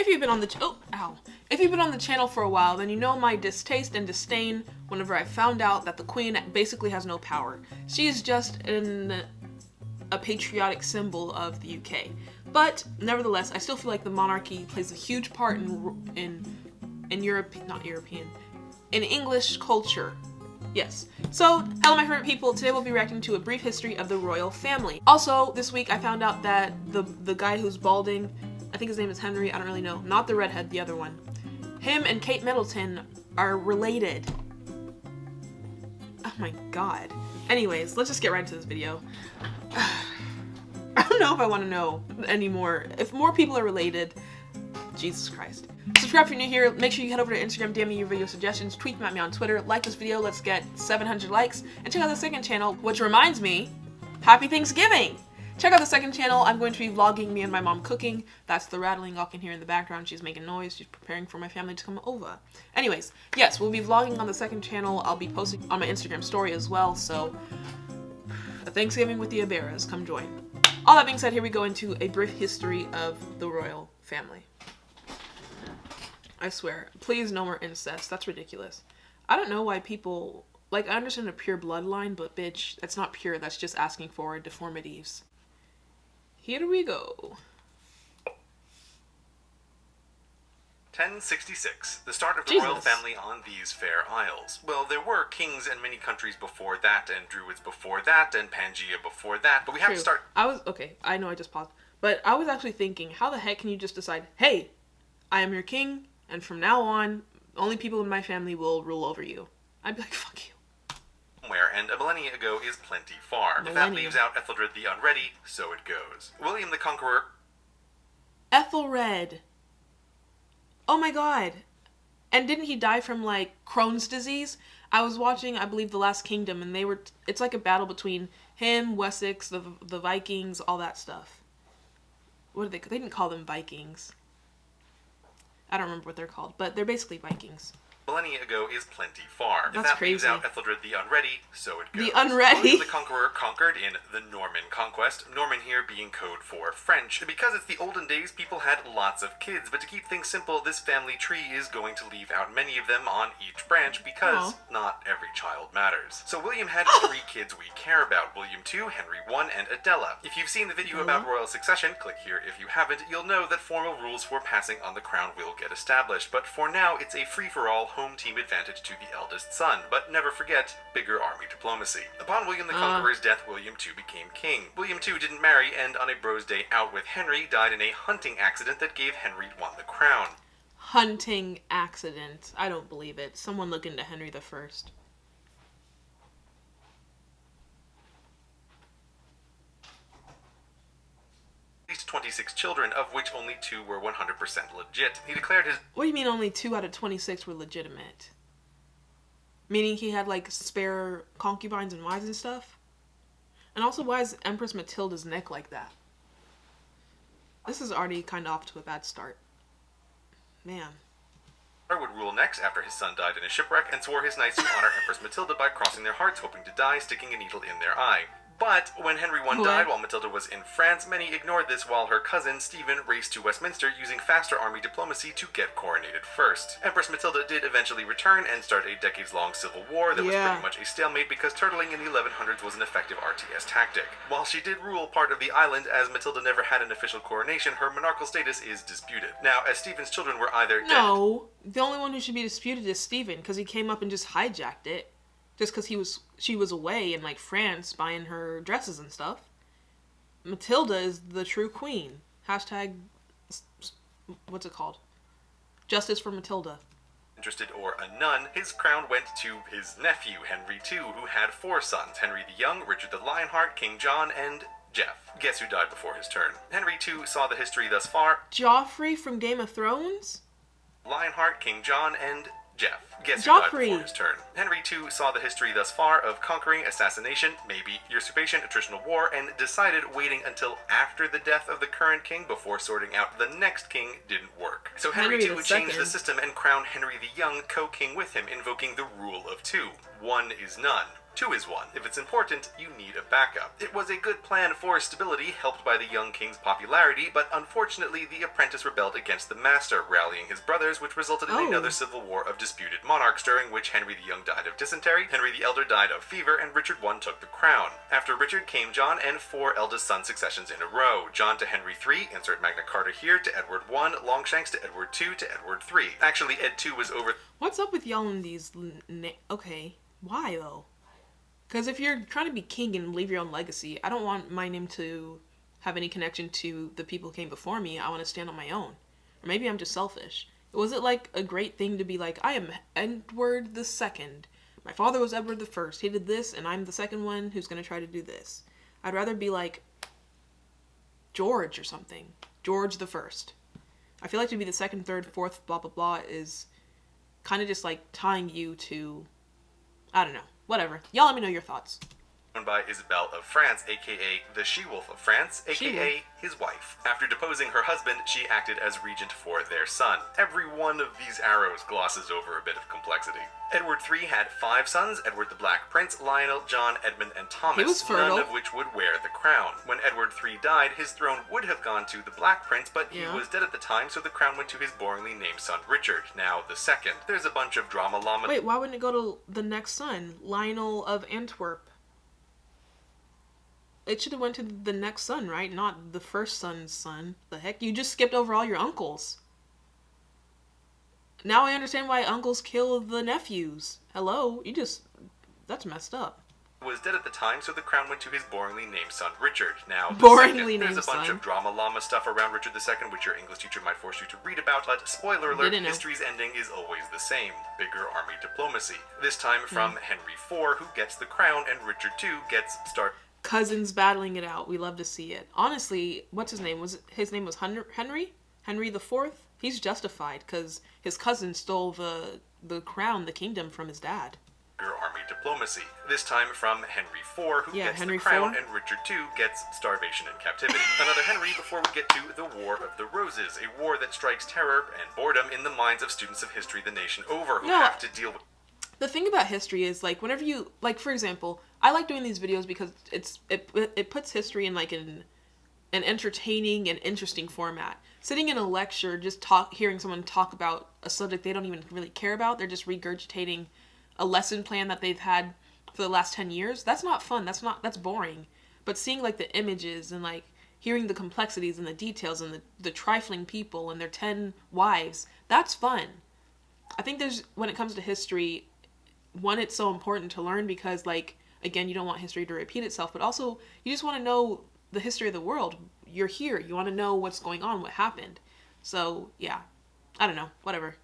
If you've been on the channel for a while, then you know my distaste and disdain whenever I found out that the Queen basically has no power. She is just a patriotic symbol of the UK. But nevertheless, I still feel like the monarchy plays a huge part in English culture. Yes. So, hello my favorite people. Today we'll be reacting to a brief history of the royal family. Also, this week I found out that the guy who's balding, I think his name is Henry, I don't really know. Not the redhead, the other one. Him and Kate Middleton are related. Oh my god. Anyways, let's just get right into this video. I don't know if I want to know anymore. If more people are related, Jesus Christ. Subscribe if you're new here. Make sure you head over to Instagram, DM me your video suggestions, tweet them at me on Twitter, like this video, let's get 700 likes, and check out the second channel, which reminds me, Happy Thanksgiving! Check out the second channel. I'm going to be vlogging me and my mom cooking. That's the rattling y'all can hear in the background. She's making noise. She's preparing for my family to come over. Anyways, yes, we'll be vlogging on the second channel. I'll be posting on my Instagram story as well, so a Thanksgiving with the Iberas. Come join. All that being said, here we go into a brief history of the royal family. I swear, please no more incest. That's ridiculous. I don't know why people, like, I understand a pure bloodline, but bitch, that's not pure. That's just asking for deformities. Here we go. 1066, the start of the royal family on these fair isles. Well, there were kings in many countries before that, and druids before that, and Pangaea before that, but we have to start... Okay, I know I just paused, but I was actually thinking, how the heck can you just decide, hey, I am your king, and from now on, only people in my family will rule over you. I'd be like, fuck you. And a millennia ago is plenty far. If that leaves out Ethelred the Unready, so it goes. William the Conqueror... Ethelred. Oh my god. And didn't he die from, like, Crohn's disease? I was watching, I believe, The Last Kingdom, and they were... It's like a battle between him, Wessex, the Vikings, all that stuff. What are they... They didn't call them Vikings. I don't remember what they're called, but they're basically Vikings. Millennia ago is plenty far. That's crazy. Leaves out Ethelred the Unready, so it goes. The Unready? William the Conqueror conquered in the Norman Conquest, Norman here being code for French. Because it's the olden days, people had lots of kids, but to keep things simple, this family tree is going to leave out many of them on each branch because not every child matters. So William had 3 kids we care about, William II, Henry I, and Adela. If you've seen the video about royal succession, click here if you haven't, you'll know that formal rules for passing on the crown will get established, but for now it's a free-for-all home team advantage to the eldest son, but never forget bigger army diplomacy. Upon William the Conqueror's death, William II became king. William II didn't marry, and on a bro's day out with Henry, died in a hunting accident that gave Henry I the crown. Hunting accident. I don't believe it. Someone look into Henry the First. At least 26 children, of which only 2 were 100% legit. He declared his... What do you mean only 2 out of 26 were legitimate? Meaning he had, like, spare concubines and wives and stuff? And also, why is Empress Matilda's neck like that? This is already kind of off to a bad start. Man. Would rule next after his son died in a shipwreck and swore his knights to honor Empress Matilda by crossing their hearts, hoping to die, sticking a needle in their eye. But when Henry I died while Matilda was in France, many ignored this while her cousin Stephen raced to Westminster using faster army diplomacy to get coronated first. Empress Matilda did eventually return and start a decades-long civil war that was pretty much a stalemate because turtling in the 1100s was an effective RTS tactic. While she did rule part of the island, as Matilda never had an official coronation, her monarchical status is disputed. Now, as Stephen's children were either dead... No, the only one who should be disputed is Stephen, because he came up and just hijacked it. Just because she was away in, like, France buying her dresses and stuff. Matilda is the true queen. Hashtag, what's it called? Justice for Matilda. Interested or a nun, his crown went to his nephew, Henry II, who had 4 sons, Henry the Young, Richard the Lionheart, King John, and Jeff. Guess who died before his turn? Henry II saw the history thus far. Joffrey from Game of Thrones? Lionheart, King John, and Jeff. Guess who died before his turn? Henry II saw the history thus far of conquering, assassination, maybe usurpation, attritional war, and decided waiting until after the death of the current king before sorting out the next king didn't work. So Henry II changed the system and crowned Henry the Young co-king with him, invoking the rule of 2. 1 is none. Two is one. If it's important, you need a backup. It was a good plan for stability, helped by the young king's popularity, but unfortunately the apprentice rebelled against the master, rallying his brothers, which resulted in another civil war of disputed monarchs, during which Henry the Young died of dysentery, Henry the Elder died of fever, and Richard I took the crown. After Richard came John and 4 eldest son successions in a row. John to Henry III, insert Magna Carta here, to Edward I, Longshanks to Edward II, to Edward III. Actually, Ed II was over... What's up with y'all in these... Okay, why though? Because if you're trying to be king and leave your own legacy, I don't want my name to have any connection to the people who came before me. I want to stand on my own. Or maybe I'm just selfish. Was it like a great thing to be like, I am Edward the Second. My father was Edward the First. He did this, and I'm the second one who's going to try to do this. I'd rather be like George or something. George the First. I feel like to be the second, third, fourth, blah, blah, blah is kind of just like tying you to, I don't know. Whatever. Y'all let me know your thoughts. By Isabel of France, aka the She-Wolf of France, aka his wife. After deposing her husband, she acted as regent for their son. Every one of these arrows glosses over a bit of complexity. Edward III had 5 sons: Edward the Black Prince, Lionel, John, Edmund, and Thomas, he was fertile. none of which would wear the crown. When Edward III died, his throne would have gone to the Black Prince, but he was dead at the time, so the crown went to his boringly named son Richard, now the second. There's a bunch of drama llama... Wait, why wouldn't it go to the next son, Lionel of Antwerp? It should have went to the next son, right? Not the first son's son. The heck? You just skipped over all your uncles. Now I understand why uncles kill the nephews. Hello? That's messed up. Was dead at the time, so the crown went to his boringly named son Richard, now the boringly second. There's a bunch son. of drama llama stuff around Richard II, which your English teacher might force you to read about, but spoiler alert, history's ending is always the same. Bigger army diplomacy. This time from Henry IV, who gets the crown, and Richard II gets cousins battling it out. We love to see it. Honestly, what's his name? His name was Henry? Henry the Fourth? He's justified because his cousin stole the crown, the kingdom from his dad. Army diplomacy. This time from Henry IV, who gets Henry the crown, IV. and Richard II gets starvation and captivity. Another Henry before we get to the War of the Roses, a war that strikes terror and boredom in the minds of students of history the nation over who have to deal with... The thing about history is, like, whenever you, like, for example, I like doing these videos because it puts history in, like, an entertaining and interesting format. Sitting in a lecture, just hearing someone talk about a subject they don't even really care about, they're just regurgitating a lesson plan that they've had for the last 10 years, that's not fun, that's boring. But seeing, like, the images and, like, hearing the complexities and the details and the trifling people and their 10 wives, that's fun. I think when it comes to history... One, it's so important to learn because, like, again, you don't want history to repeat itself, but also you just want to know the history of the world. You're here. You want to know what's going on, what happened. So, yeah. I don't know. Whatever.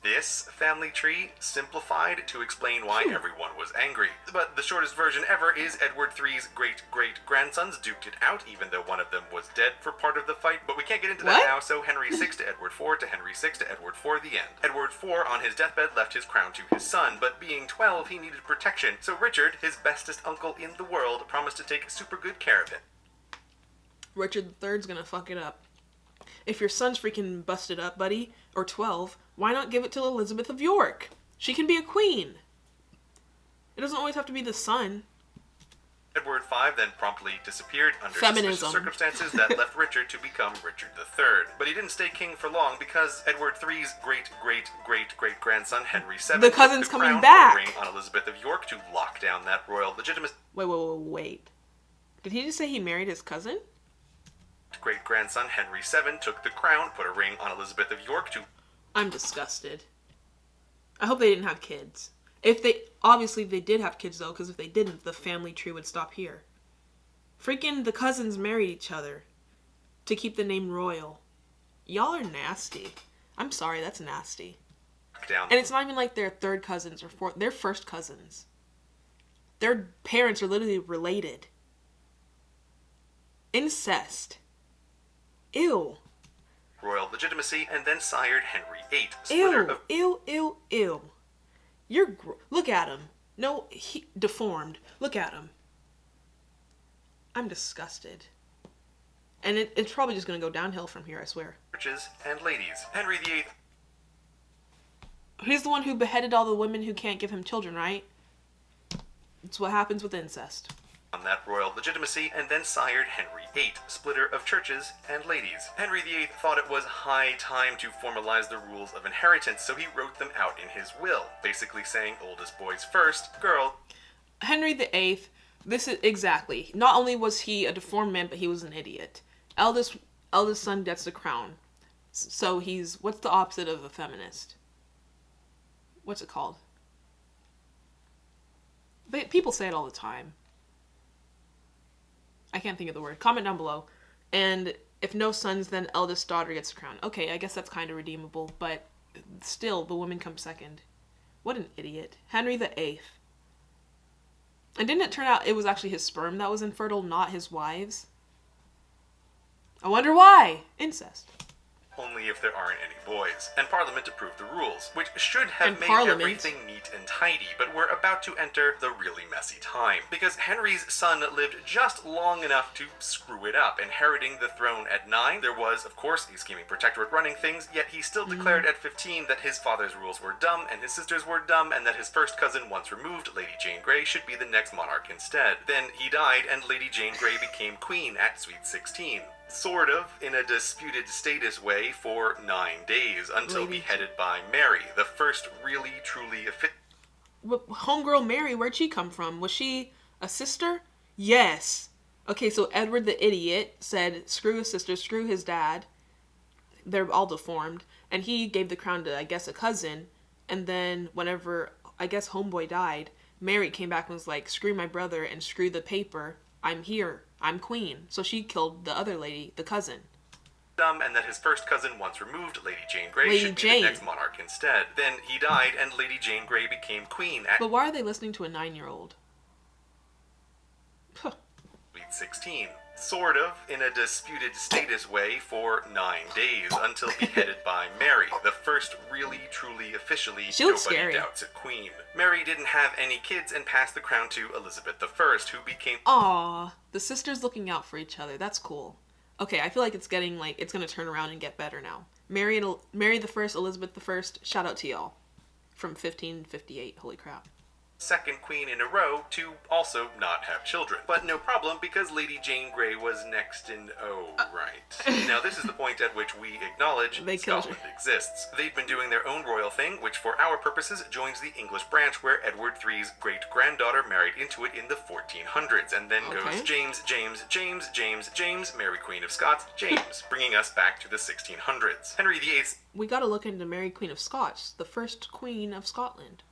This family tree simplified to explain why everyone was angry. But the shortest version ever is Edward III's great-great-grandsons duked it out, even though one of them was dead for part of the fight. But we can't get into that now, so Henry VI to Edward IV to Henry VI to Edward IV, the end. Edward IV, on his deathbed, left his crown to his son, but being 12, he needed protection. So Richard, his bestest uncle in the world, promised to take super good care of him. Richard III's gonna fuck it up. If your son's freaking busted up, buddy, or 12, why not give it to Elizabeth of York? She can be a queen. It doesn't always have to be the son. Edward V then promptly disappeared under suspicious circumstances that left Richard to become Richard III. But he didn't stay king for long because Edward III's great-great-great-great-grandson Henry VII the cousin's took the coming crown back. ring on Elizabeth of York to lock down that royal legitimacy. Wait. Did he just say he married his cousin? Great-grandson Henry VII took the crown, put a ring on Elizabeth of York to... I'm disgusted. I hope they didn't have kids. Obviously they did have kids though, because if they didn't, the family tree would stop here. Freaking the cousins married each other to keep the name royal. Y'all are nasty. I'm sorry, that's nasty. And it's not even like they're third cousins or fourth, they're first cousins. Their parents are literally related. Incest. Ew. Royal legitimacy, and then sired Henry VIII. Ew. Look at him. No, he deformed. Look at him. I'm disgusted. And it's probably just going to go downhill from here, I swear. Riches and ladies. Henry VIII. He's the one who beheaded all the women who can't give him children, right? It's what happens with incest. On that royal legitimacy, and then sired Henry VIII, splitter of churches and ladies. Henry VIII thought it was high time to formalize the rules of inheritance, so he wrote them out in his will, basically saying oldest boys first, girl. Henry VIII, this is exactly. Not only was he a deformed man, but he was an idiot. Eldest son gets the crown. So he's, what's the opposite of a feminist? What's it called? People say it all the time. I can't think of the word. Comment down below. And if no sons, then eldest daughter gets the crown. Okay, I guess that's kind of redeemable, but still, the woman comes second. What an idiot. Henry VIII. And didn't it turn out it was actually his sperm that was infertile, not his wives? I wonder why. Incest. Only if there aren't any boys. And Parliament approved the rules, which should have made everything neat and tidy, but we're about to enter the really messy time. Because Henry's son lived just long enough to screw it up, inheriting the throne at 9. There was, of course, a scheming protectorate running things, yet he still declared at 15 that his father's rules were dumb, and his sisters were dumb, and that his first cousin, once removed, Lady Jane Grey, should be the next monarch instead. Then he died, and Lady Jane Grey became queen at sweet 16. Sort of, in a disputed status way, for 9 days, until beheaded by Mary, the first really, truly homegirl Mary, where'd she come from? Was she a sister? Yes. Okay, so Edward the idiot said, screw his sister, screw his dad. They're all deformed. And he gave the crown to, I guess, a cousin. And then whenever, I guess, homeboy died, Mary came back and was like, screw my brother and screw the paper. I'm here. I'm queen. So she killed the other lady, the cousin. And that his first cousin, once removed, Lady Jane Grey, should be the next monarch instead. Then he died, and Lady Jane Grey became queen at... But why are they listening to a 9-year-old? Sweet 16. Sort of, in a disputed status way, for 9 days, until beheaded by Mary, the first really, truly, officially, nobody doubts it, queen. Mary didn't have any kids and passed the crown to Elizabeth I, who became... Aww, the sisters looking out for each other. That's cool. Okay, I feel like it's getting, like, it's gonna turn around and get better now. Mary the First, Elizabeth I, shout out to y'all. From 1558, holy crap. Second queen in a row to also not have children. But no problem, because Lady Jane Grey was next in... Oh, right. Now, this is the point at which we acknowledge Scotland exists. They've been doing their own royal thing, which for our purposes joins the English branch, where Edward III's great-granddaughter married into it in the 1400s, and then goes James, James, James, James, James, Mary Queen of Scots, James, bringing us back to the 1600s. Henry VIII... We gotta look into Mary Queen of Scots, the first queen of Scotland.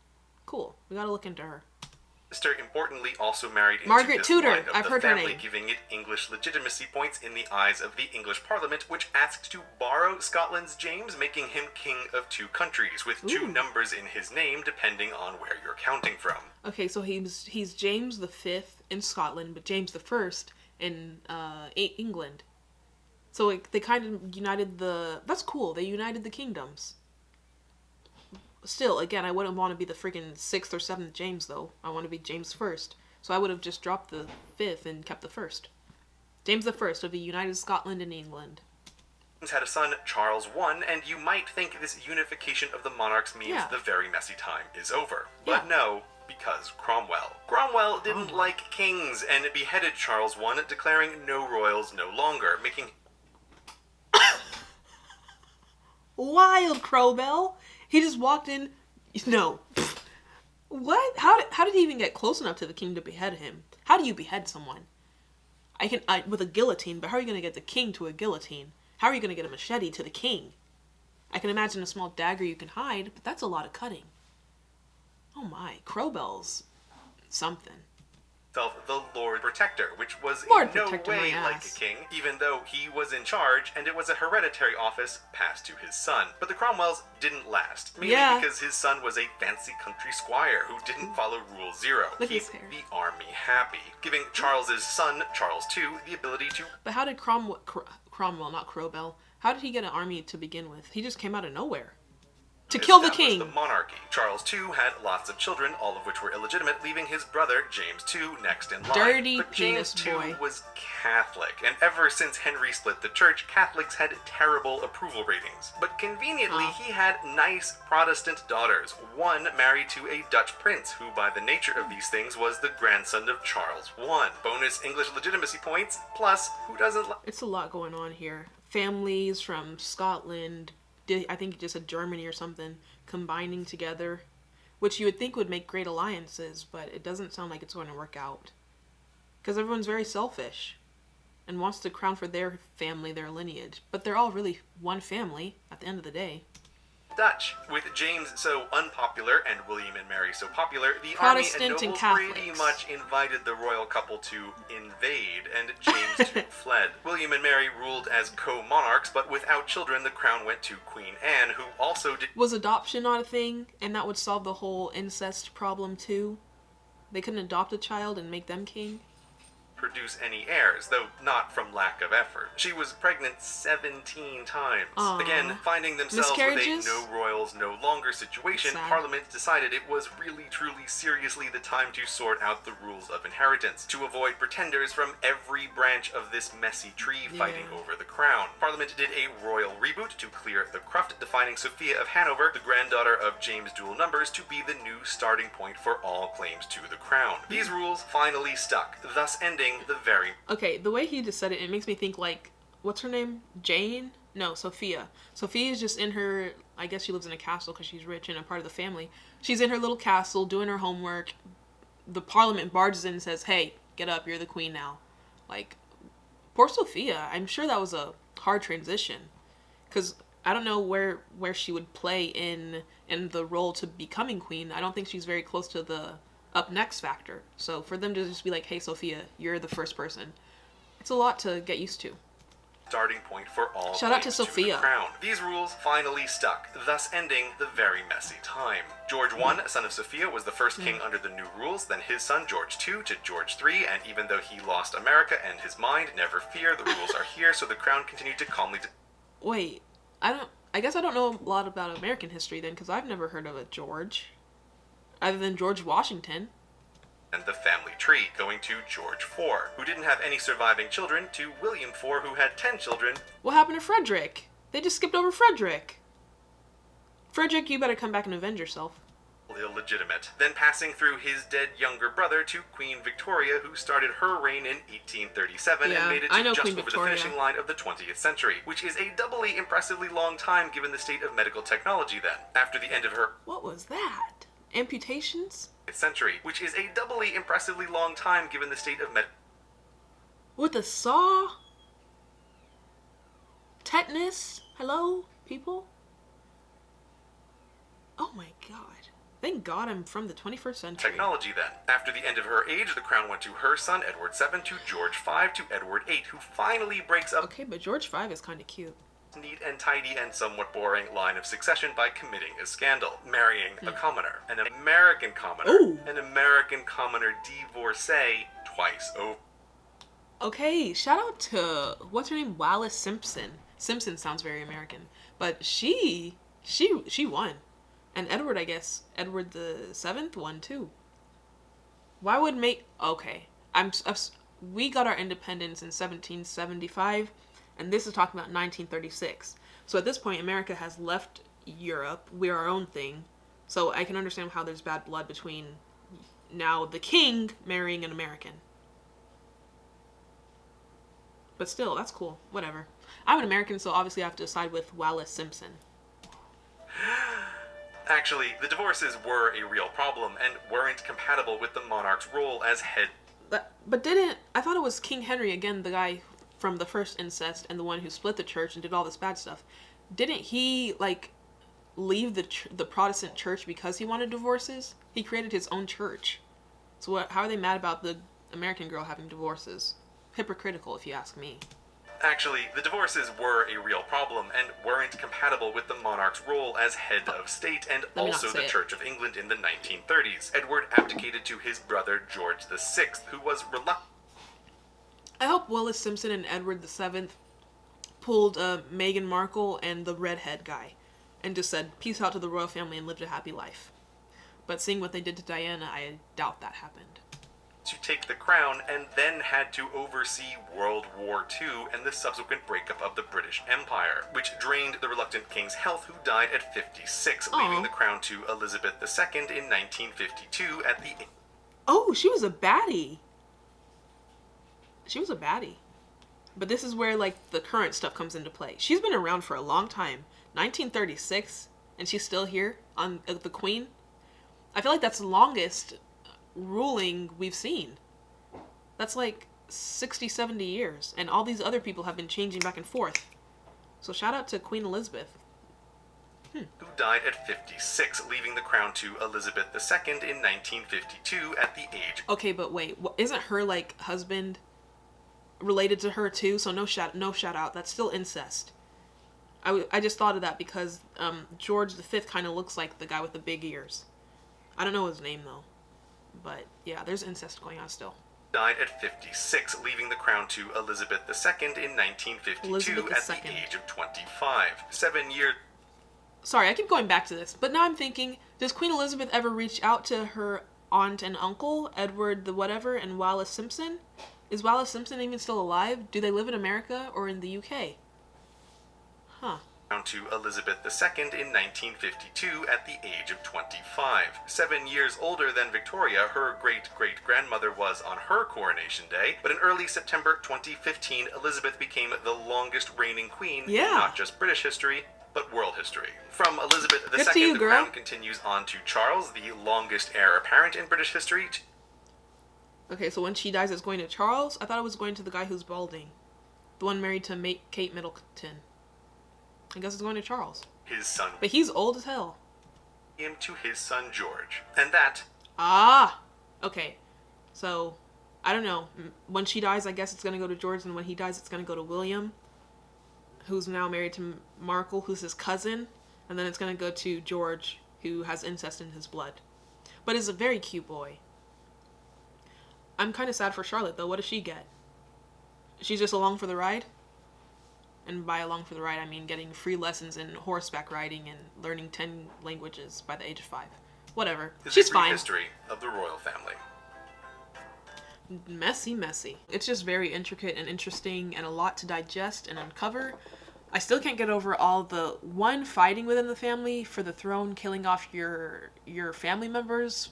Cool. We gotta look into her. Sister, importantly, also married into Margaret this Tudor. line of I've the heard family, her name. giving it English legitimacy points in the eyes of the English Parliament, which asked to borrow Scotland's James, making him king of 2 countries, with 2 numbers in his name, depending on where you're counting from. Okay, so he's James V in Scotland, but James I in England. So they kind of united the... That's cool. They united the kingdoms. Still, again, I wouldn't want to be the freaking 6th or 7th James, though. I want to be James I. So I would have just dropped the 5th and kept the 1st. James I of the United Scotland and England. Had a son, Charles I, and you might think this unification of the monarchs means the very messy time is over. But no, because Cromwell. Cromwell didn't like kings and beheaded Charles I, declaring no royals no longer, making... Wild, Crowbell! He just walked in. No. What? How did he even get close enough to the king to behead him? How do you behead someone? With a guillotine, but how are you going to get the king to a guillotine? How are you going to get a machete to the king? I can imagine a small dagger you can hide, but that's a lot of cutting. Oh my, Crowbell's something. The Lord Protector, which was Lord in no Protector way like a king, even though he was in charge, and it was a hereditary office passed to his son. But the Cromwells didn't last, mainly because his son was a fancy country squire who didn't follow Rule 0, keep the army happy, giving Charles's son, Charles II, the ability to... But how did Cromwell, not Crowbell, how did he get an army to begin with? He just came out of nowhere. To kill the established king. the monarchy. Charles II had lots of children, all of which were illegitimate, leaving his brother, James II, next in line. Dirty but penis James II boy. was Catholic, and ever since Henry split the church, Catholics had terrible approval ratings. But conveniently, he had nice Protestant daughters. One married to a Dutch prince, who by the nature of these things was the grandson of Charles I. Bonus English legitimacy points, plus, who doesn't It's a lot going on here. Families from Scotland, I think you just said Germany or something, combining together, which you would think would make great alliances, but it doesn't sound like it's going to work out. Because everyone's very selfish and wants the crown for their family, their lineage. But they're all really one family at the end of the day. Dutch. With James so unpopular and William and Mary so popular, the Protestant army and and nobles Catholics. pretty much invited the royal couple to invade, and James too fled. William and Mary ruled as co-monarchs, but without children, the crown went to Queen Anne, who also did... Was adoption not a thing? And that would solve the whole incest problem too? They couldn't adopt a child and make them king? produce any heirs, though not from lack of effort. She was pregnant 17 times. Aww. Again, finding themselves with a Miscarriages? no royals, no longer situation, Sad. Parliament decided it was really truly seriously the time to sort out the rules of inheritance, to avoid pretenders from every branch of this messy tree fighting over the crown. Parliament did a royal reboot to clear the cruft, defining Sophia of Hanover, the granddaughter of James Dual Numbers, to be the new starting point for all claims to the crown. These rules finally stuck, thus ending the very... Okay, the way he just said it, it makes me think like, what's her name? Jane? No, Sophia. Sophia is just in her, I guess she lives in a castle because she's rich and a part of the family. She's in her little castle doing her homework. The Parliament barges in and says, hey, get up, you're the queen now. Like, poor Sophia. I'm sure that was a hard transition. Because I don't know where she would play in the role to becoming queen. I don't think she's very close to the up next factor. So for them to just be like, hey, Sophia, you're the first person. It's a lot to get used to. Starting point for all Shout out to claims Sophia. the crown. These rules finally stuck, thus ending the very messy time. George I, son of Sophia, was the first king under the new rules, then his son George II to George III, and even though he lost America and his mind, never fear, the rules are here, so the crown continued to calmly... Wait, I guess I don't know a lot about American history then, because I've never heard of a George. Other than George Washington. And the family tree, going to George IV, who didn't have any surviving children, to William IV, who had 10 children. What happened to Frederick? They just skipped over Frederick. Frederick, you better come back and avenge yourself. Illegitimate. Then passing through his dead younger brother to Queen Victoria, who started her reign in 1837 and made it to just over the finishing line of the 20th century, which is a doubly impressively long time given the state of medical technology then. After the end of her... What was that? Amputations? ...century, which is a doubly impressively long time given the state of With a saw? Tetanus? Hello, people? Oh my god. Thank God I'm from the 21st century. Technology then. After the end of her age, the crown went to her son, Edward VII, to George V, to Edward VIII, who finally breaks up... Okay, but George V is kind of cute. ...neat and tidy and somewhat boring line of succession by committing a scandal, marrying a commoner, an American commoner, an American commoner divorcee twice over. Okay, shout out to, what's her name? Wallis Simpson. Simpson sounds very American. But she won. And Edward, I guess, Edward the 7th won too. Why would okay, we got our independence in 1775, and this is talking about 1936. So at this point, America has left Europe. We're our own thing. So I can understand how there's bad blood between now the king marrying an American. But still, that's cool. Whatever. I'm an American, so obviously I have to side with Wallis Simpson. Actually, the divorces were a real problem and weren't compatible with the monarch's role as head. But I thought it was King Henry, again, the guy from the first incest and the one who split the church and did all this bad stuff. Didn't he, like, leave the Protestant church because he wanted divorces? He created his own church. So how are they mad about the American girl having divorces? Hypocritical, if you ask me. Actually, the divorces were a real problem and weren't compatible with the monarch's role as head of state and also the Church of England in the 1930s. Edward abdicated to his brother George VI, who was reluctant. I hope Wallis Simpson and Edward VII pulled Meghan Markle and the redhead guy. and just said peace out to the royal family and lived a happy life. But seeing what they did to Diana, I doubt that happened. To take the crown, and then had to oversee World War II and the subsequent breakup of the British Empire, which drained the reluctant king's health, who died at 56, leaving the crown to Elizabeth II in 1952 at the... Oh, she was a baddie. She was a baddie. But this is where, like, the current stuff comes into play. She's been around for a long time. 1936, and she's still here on the Queen. I feel like that's the longest ruling we've seen. That's like 60, 70 years. And all these other people have been changing back and forth. So shout out to Queen Elizabeth. Who died at 56, leaving the crown to Elizabeth II in 1952 at the age... Okay, but wait, isn't her, like, husband related to her too? So no shout out. That's still incest. I just thought of that because George V kind of looks like the guy with the big ears. I don't know his name though. But yeah, there's incest going on still. Died at 56, leaving the crown to Elizabeth II in 1952 at the age of 25. 7 years... Sorry, I keep going back to this, but now I'm thinking, does Queen Elizabeth ever reach out to her aunt and uncle, Edward the whatever, and Wallis Simpson? Is Wallis Simpson even still alive? Do they live in America or in the UK? Huh. Down to Elizabeth II in 1952 at the age of 25. 7 years older than Victoria, her great-great-grandmother was on her coronation day, but in early September 2015, Elizabeth became the longest reigning queen in not just British history, but world history. From Elizabeth II, the crown continues on to Charles, the longest heir apparent in British history. Okay, so when she dies, it's going to Charles? I thought it was going to the guy who's balding. The one married to Kate Middleton. I guess it's going to Charles. His son. But he's old as hell. Him to his son George. And that... Ah! Okay. So, I don't know. When she dies, I guess it's going to go to George, and when he dies, it's going to go to William, who's now married to Markle, who's his cousin, and then it's going to go to George, who has incest in his blood. But is a very cute boy. I'm kind of sad for Charlotte, though. What does she get? She's just along for the ride? And by along for the ride, I mean getting free lessons in horseback riding and learning 10 languages by the age of 5. Whatever. She's fine. History of the royal family. Messy. It's just very intricate and interesting and a lot to digest and uncover. I still can't get over all the fighting within the family for the throne, killing off your family members.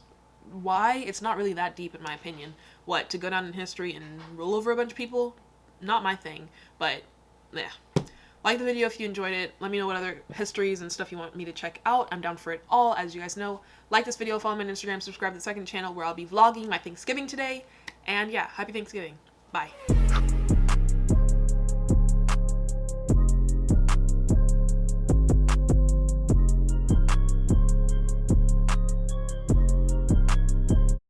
Why? It's not really that deep in my opinion. What, to go down in history and rule over a bunch of people? Not my thing, but yeah. Like the video if you enjoyed it. Let me know what other histories and stuff you want me to check out. I'm down for it all, as you guys know. Like this video, follow me on Instagram, subscribe to the second channel where I'll be vlogging my Thanksgiving today. And yeah, happy Thanksgiving. Bye.